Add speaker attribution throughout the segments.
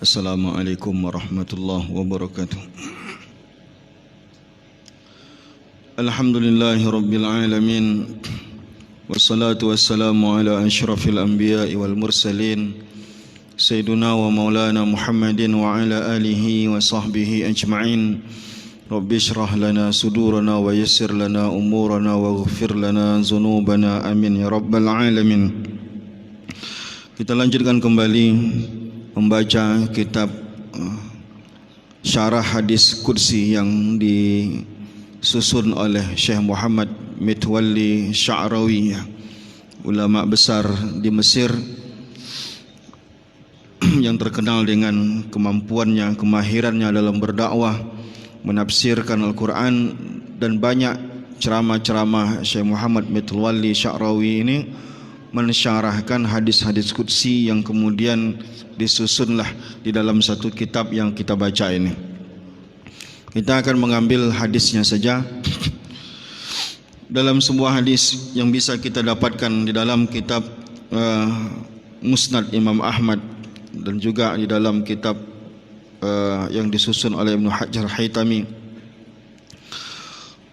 Speaker 1: Assalamualaikum warahmatullahi wabarakatuh. Alhamdulillahi rabbil alamin. Wassalatu wassalamu ala asyrafil anbiya'i wal mursalin Sayyiduna wa maulana Muhammadin wa ala alihi wa sahbihi ajma'in. Rabbi syrah lana sudurana wa yassir lana umurana wa ghafir lana zunubana, amin ya rabbal alamin. Kita lanjutkan kembali membaca kitab Syarah Hadis Qudsi yang disusun oleh Syekh Muhammad Mitwalli Sya'rawi, ulama besar di Mesir yang terkenal dengan kemampuannya, kemahirannya dalam berdakwah, menafsirkan Al-Quran, dan banyak ceramah-ceramah Syekh Muhammad Mitwalli Sya'rawi ini mensyarahkan hadis-hadis qudsi yang kemudian disusunlah di dalam satu kitab yang kita baca ini. Kita akan mengambil hadisnya saja. Dalam sebuah hadis yang bisa kita dapatkan di dalam kitab Musnad Imam Ahmad dan juga di dalam kitab yang disusun oleh Ibnu Hajar Haytami,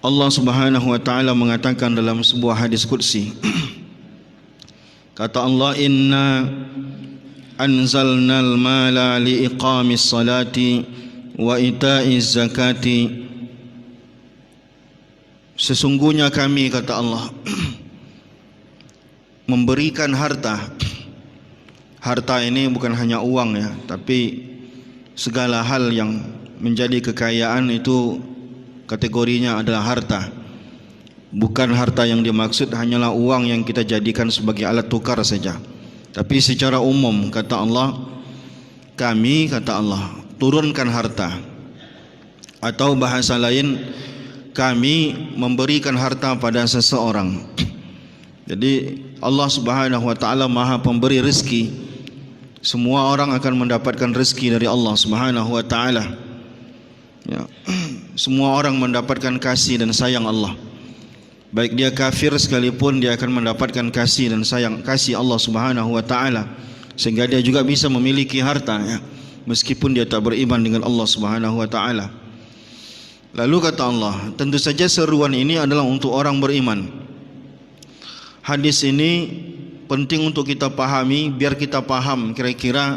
Speaker 1: Allah Subhanahu wa taala mengatakan dalam sebuah hadis qudsi, kata Allah, inna anzalnal mala liiqamis salati wa ita'iz zakati. Sesungguhnya kami, kata Allah, memberikan harta. Harta ini bukan hanya uang ya, tapi segala hal yang menjadi kekayaan itu kategorinya adalah harta. Bukan harta yang dimaksud hanyalah uang yang kita jadikan sebagai alat tukar saja, tapi secara umum, kata Allah, kami, kata Allah, turunkan harta. Atau bahasa lain, kami memberikan harta pada seseorang. Jadi Allah Subhanahu wa taala Maha Pemberi rezeki. Semua orang akan mendapatkan rezeki dari Allah Subhanahu wa taala ya. Semua orang mendapatkan kasih dan sayang Allah. Baik dia kafir sekalipun, dia akan mendapatkan kasih dan sayang kasih Allah Subhanahu wa taala, sehingga dia juga bisa memiliki harta ya, meskipun dia tak beriman dengan Allah Subhanahu wa taala. Lalu kata Allah, tentu saja seruan ini adalah untuk orang beriman. Hadis ini penting untuk kita pahami, biar kita paham kira-kira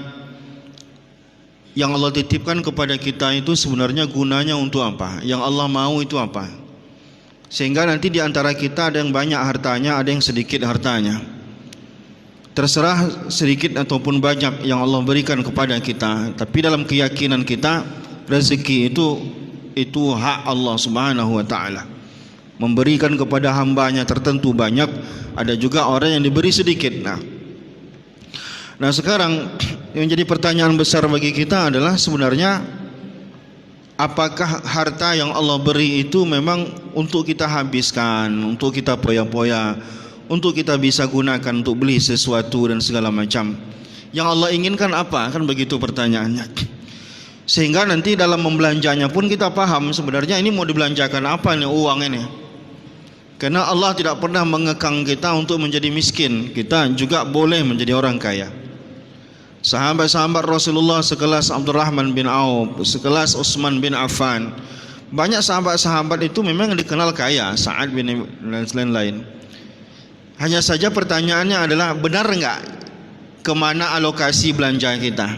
Speaker 1: yang Allah titipkan kepada kita itu sebenarnya gunanya untuk apa, yang Allah mau itu apa. Sehingga nanti di antara kita ada yang banyak hartanya, ada yang sedikit hartanya. Terserah sedikit ataupun banyak yang Allah berikan kepada kita, tapi dalam keyakinan kita, rezeki itu hak Allah Subhanahu wa taala. Memberikan kepada hambanya tertentu banyak, ada juga orang yang diberi sedikit. Nah sekarang yang jadi pertanyaan besar bagi kita adalah sebenarnya, apakah harta yang Allah beri itu memang untuk kita habiskan, untuk kita poya-poya, untuk kita bisa gunakan untuk beli sesuatu dan segala macam? Yang Allah inginkan apa? Kan begitu pertanyaannya. Sehingga nanti dalam membelanjanya pun kita paham sebenarnya ini mau dibelanjakan apa nih uang ini. Karena Allah tidak pernah mengekang kita untuk menjadi miskin. Kita juga boleh menjadi orang kaya. Sahabat-sahabat Rasulullah sekelas Abdurrahman bin Auf, sekelas Utsman bin Affan, banyak sahabat-sahabat itu memang dikenal kaya, Sa'ad bin dan lain-lain. Hanya saja pertanyaannya adalah, benar enggak kemana alokasi belanja kita?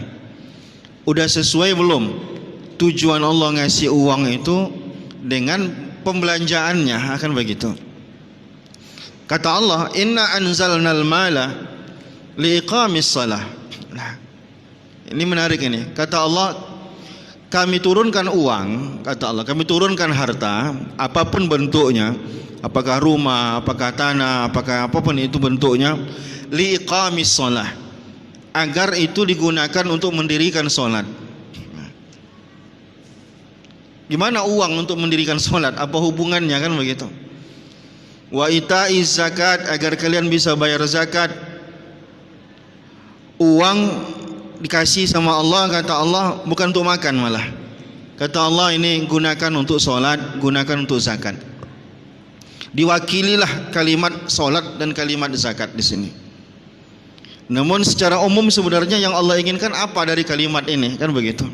Speaker 1: Udah sesuai belum tujuan Allah ngasih uang itu dengan pembelanjaannya? Akan begitu. Kata Allah, inna anzalnal mala liiqamis salah. Nah, ini menarik ini. Kata Allah, kami turunkan uang, kata Allah, kami turunkan harta, apapun bentuknya, apakah rumah, apakah tanah, apakah apapun itu bentuknya, liiqamis salah, agar itu digunakan untuk mendirikan solat. Gimana uang untuk mendirikan solat? Apa hubungannya, kan begitu? Wa ita'iz zakat, agar kalian bisa bayar zakat. Uang dikasih sama Allah, kata Allah, bukan untuk makan malah. Kata Allah, ini gunakan untuk solat, gunakan untuk zakat. Diwakililah kalimat solat dan kalimat zakat di sini. Namun secara umum sebenarnya yang Allah inginkan apa dari kalimat ini? Kan begitu.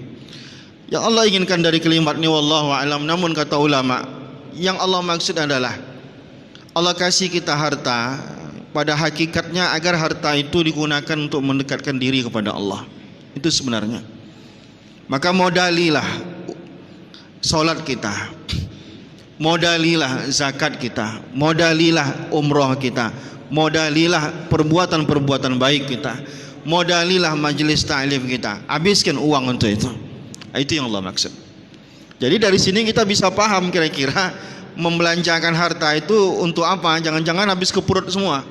Speaker 1: Yang Allah inginkan dari kalimat ini wallahu a'lam. Namun kata ulama, yang Allah maksud adalah Allah kasih kita harta pada hakikatnya agar harta itu digunakan untuk mendekatkan diri kepada Allah. Itu sebenarnya. Maka modalilah solat kita, modalilah zakat kita, modalilah umroh kita, modalilah perbuatan-perbuatan baik kita, modalilah majelis ta'lim kita. Habiskan uang untuk itu. Itu yang Allah maksud. Jadi dari sini kita bisa paham kira-kira membelanjakan harta itu untuk apa. Jangan-jangan habis ke perut semua.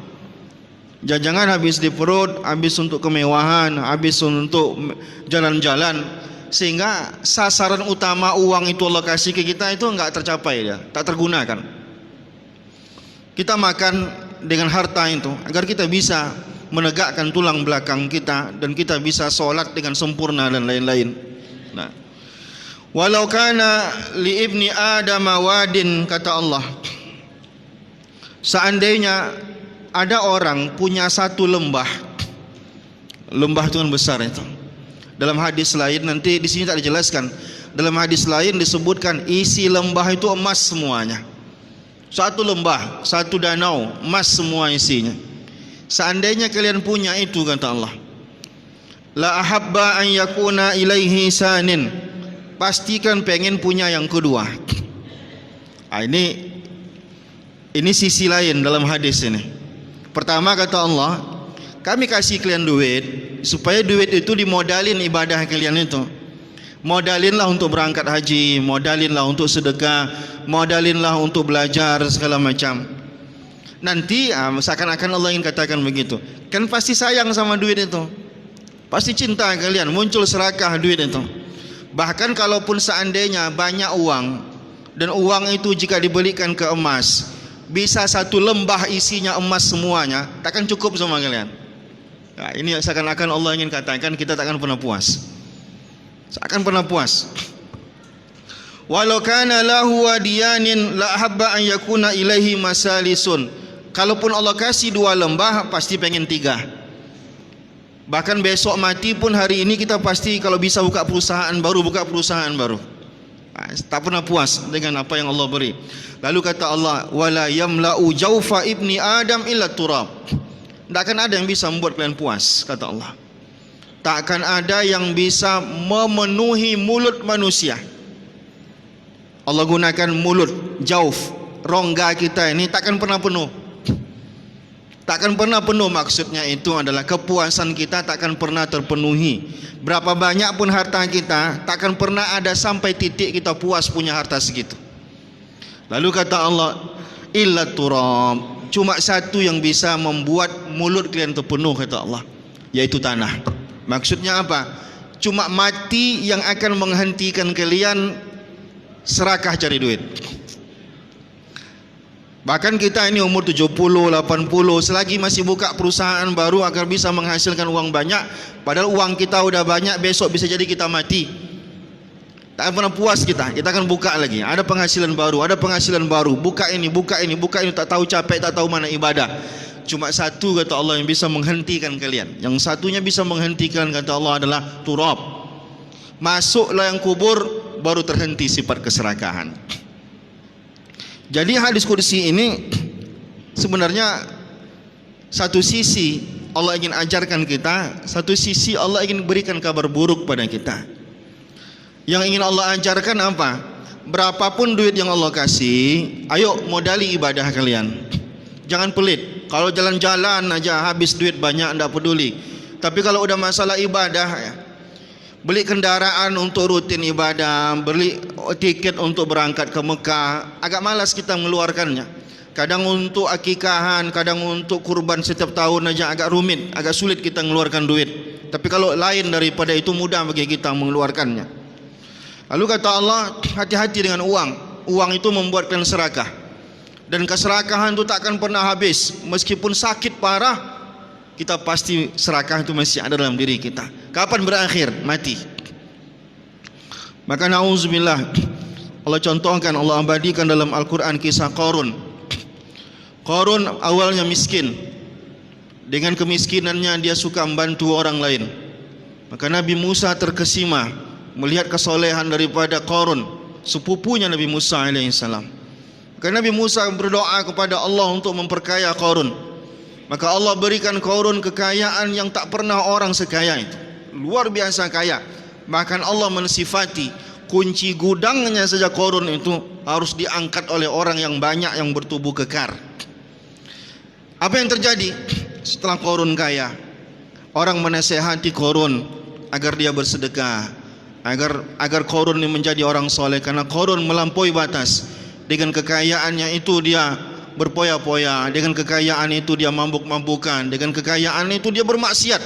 Speaker 1: Jangan habis di perut, habis untuk kemewahan, habis untuk jalan-jalan, sehingga sasaran utama uang itu Allah kasih ke kita itu enggak tercapai ya, tak tergunakan. Kita makan dengan harta itu agar kita bisa menegakkan tulang belakang kita dan kita bisa sholat dengan sempurna dan lain-lain. Nah, walau kana li ibni Adam wadin, kata Allah, seandainya ada orang punya satu lembah itu kan besar itu. Dalam hadis lain, nanti di sini tak dijelaskan. Dalam hadis lain disebutkan isi lembah itu emas semuanya. Satu lembah, satu danau, emas semua isinya. Seandainya kalian punya itu, kata Allah, la ahabba an yakuna ilaihi sanin, pastikan pengen punya yang kedua. Ini sisi lain dalam hadis ini. Pertama kata Allah, kami kasih kalian duit supaya duit itu dimodalin ibadah kalian itu. Modalinlah untuk berangkat haji, modalinlah untuk sedekah, modalinlah untuk belajar segala macam. Nanti seakan-akan Allah ingin katakan begitu, kan pasti sayang sama duit itu, pasti cinta kalian, muncul serakah duit itu. Bahkan kalaupun seandainya banyak uang, dan uang itu jika dibelikan ke emas, bisa satu lembah isinya emas semuanya, takkan cukup sama kalian. Nah, ini seakan-akan Allah ingin katakan kita takkan pernah puas. Seakan pernah puas. Walau kana lahu wadiyanin la habba an yakuna ilaihi masalisun. Kalaupun Allah kasih 2 lembah, pasti pengen 3. Bahkan besok mati pun hari ini kita pasti kalau bisa buka perusahaan baru. Tak pernah puas dengan apa yang Allah beri. Lalu kata Allah, wala yamla'u jawfa ibni Adam illa turab. Tak akan ada yang bisa membuat kalian puas, kata Allah. Tak akan ada yang bisa memenuhi mulut manusia. Allah gunakan mulut, jauf, rongga kita ini takkan pernah penuh. Takkan pernah penuh, maksudnya itu adalah kepuasan kita takkan pernah terpenuhi. Berapa banyak pun harta kita, takkan pernah ada sampai titik kita puas punya harta segitu. Lalu kata Allah, illa turab, cuma satu yang bisa membuat mulut kalian terpenuh, kata Allah, yaitu tanah. Maksudnya apa? Cuma mati yang akan menghentikan kalian serakah cari duit. Bahkan kita ini umur 70, 80, selagi masih buka perusahaan baru agar bisa menghasilkan uang banyak, padahal uang kita udah banyak, besok bisa jadi kita mati. Tak pernah puas kita akan buka lagi, ada penghasilan baru, buka ini, tak tahu capek, tak tahu mana ibadah. Cuma satu, kata Allah, yang bisa menghentikan kalian. Yang satunya bisa menghentikan, kata Allah, adalah turab. Masuklah yang kubur, baru terhenti sifat keserakahan. Jadi hadis kursi ini sebenarnya satu sisi Allah ingin ajarkan kita, satu sisi Allah ingin berikan kabar buruk pada kita. Yang ingin Allah ajarkan apa? Berapapun duit yang Allah kasih, ayo modali ibadah kalian. Jangan pelit. Kalau jalan-jalan aja habis duit banyak, tidak peduli. Tapi kalau udah masalah ibadah, ya, beli kendaraan untuk rutin ibadah, beli tiket untuk berangkat ke Mekah, agak malas kita mengeluarkannya. Kadang untuk akikahan, kadang untuk kurban setiap tahun aja agak rumit, agak sulit kita mengeluarkan duit. Tapi kalau lain daripada itu mudah bagi kita mengeluarkannya. Lalu kata Allah, hati-hati dengan uang. Uang itu membuat kalian serakah. Dan keserakahan itu tak akan pernah habis. Meskipun sakit parah, kita pasti serakah itu masih ada dalam diri kita. Kapan berakhir? Mati. Maka na'udzubillah, Allah contohkan, Allah abadikan dalam Al-Quran kisah Qarun. Qarun awalnya miskin, Dengan kemiskinannya dia suka membantu orang lain. Maka Nabi Musa terkesima melihat kesolehan daripada Qarun, sepupunya Nabi Musa alaihissalam. Maka Nabi Musa berdoa kepada Allah untuk memperkaya Qarun. Maka Allah berikan Qarun kekayaan yang tak pernah orang sekaya itu. Luar biasa kaya. Bahkan Allah mensifati kunci gudangnya saja Qarun itu harus diangkat oleh orang yang banyak yang bertubuh kekar. Apa yang terjadi setelah Qarun kaya? Orang menasihati Qarun agar dia bersedekah, agar Qarun ini menjadi orang soleh, karena Qarun melampaui batas. Dengan kekayaannya itu dia berpoya-poya, dengan kekayaan itu dia mabuk-mabukan, dengan kekayaan itu dia bermaksiat.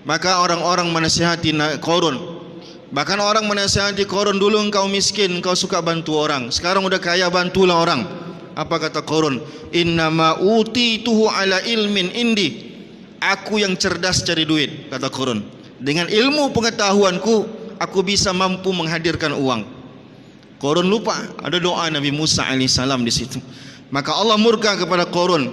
Speaker 1: Maka orang-orang menasihati Qarun. Bahkan orang menasihati Qarun, dulu engkau miskin, engkau suka bantu orang, sekarang udah kaya, bantulah orang. Apa kata Qarun? Innama utituhu ala ilmin indi. Aku yang cerdas cari duit, kata Qarun. Dengan ilmu pengetahuanku, aku bisa mampu menghadirkan uang. Qarun lupa ada doa Nabi Musa alaihissalam di situ. Maka Allah murka kepada Qarun.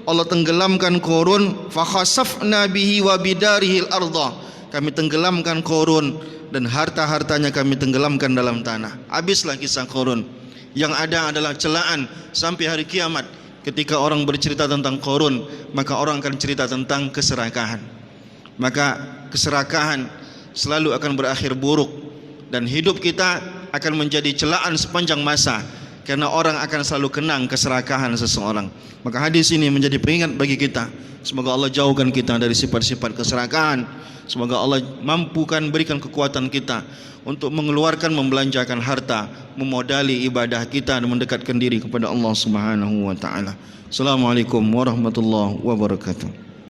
Speaker 1: Allah tenggelamkan Qarun. Fa khasafna bihi wa bidarihil arda. Kami tenggelamkan Qarun dan harta-hartanya kami tenggelamkan dalam tanah. Habislah kisah Qarun. Yang ada adalah celaan sampai hari kiamat. Ketika orang bercerita tentang Qarun, maka orang akan cerita tentang keserakahan. Maka keserakahan selalu akan berakhir buruk, dan hidup kita akan menjadi celaan sepanjang masa, karena orang akan selalu kenang keserakahan seseorang. Maka hadis ini menjadi peringat bagi kita. Semoga Allah jauhkan kita dari sifat-sifat keserakahan. Semoga Allah mampukan berikan kekuatan kita untuk mengeluarkan, membelanjakan harta, memodali ibadah kita dan mendekatkan diri kepada Allah Subhanahu wa taala. Assalamualaikum warahmatullahi wabarakatuh.